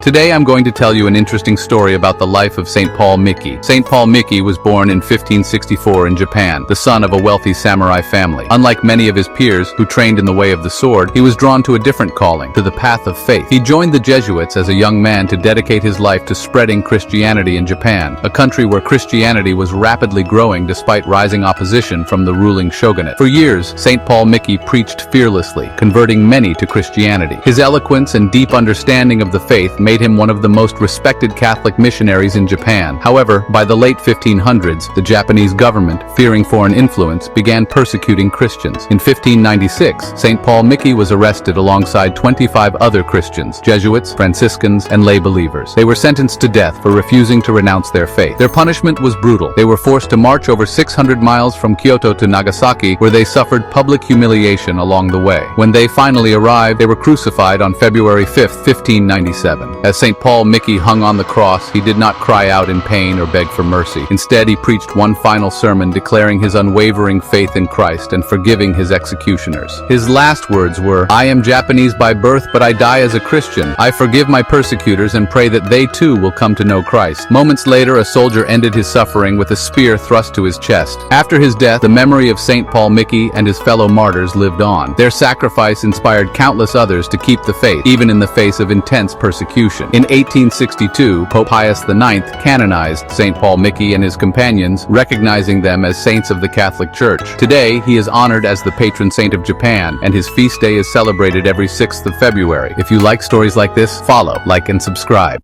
Today I'm going to tell you an interesting story about the life of St. Paul Miki. St. Paul Miki was born in 1564 in Japan, the son of a wealthy samurai family. Unlike many of his peers who trained in the way of the sword, he was drawn to a different calling, to the path of faith. He joined the Jesuits as a young man to dedicate his life to spreading Christianity in Japan, a country where Christianity was rapidly growing despite rising opposition from the ruling shogunate. For years, St. Paul Miki preached fearlessly, converting many to Christianity. His eloquence and deep understanding of the faith made him one of the most respected Catholic missionaries in Japan. However, by the late 1500s, the Japanese government, fearing foreign influence, began persecuting Christians. In 1596, St. Paul Miki was arrested alongside 25 other Christians, Jesuits, Franciscans, and lay believers. They were sentenced to death for refusing to renounce their faith. Their punishment was brutal. They were forced to march over 600 miles from Kyoto to Nagasaki, where they suffered public humiliation along the way. When they finally arrived, they were crucified on February 5, 1597. As St. Paul Miki hung on the cross, he did not cry out in pain or beg for mercy. Instead, he preached one final sermon declaring his unwavering faith in Christ and forgiving his executioners. His last words were, "I am Japanese by birth, but I die as a Christian. I forgive my persecutors and pray that they too will come to know Christ." Moments later, a soldier ended his suffering with a spear thrust to his chest. After his death, the memory of St. Paul Miki and his fellow martyrs lived on. Their sacrifice inspired countless others to keep the faith, even in the face of intense persecution. In 1862, Pope Pius IX canonized St. Paul Miki and his companions, recognizing them as saints of the Catholic Church. Today, he is honored as the patron saint of Japan, and his feast day is celebrated every 6th of February. If you like stories like this, follow, like, and subscribe.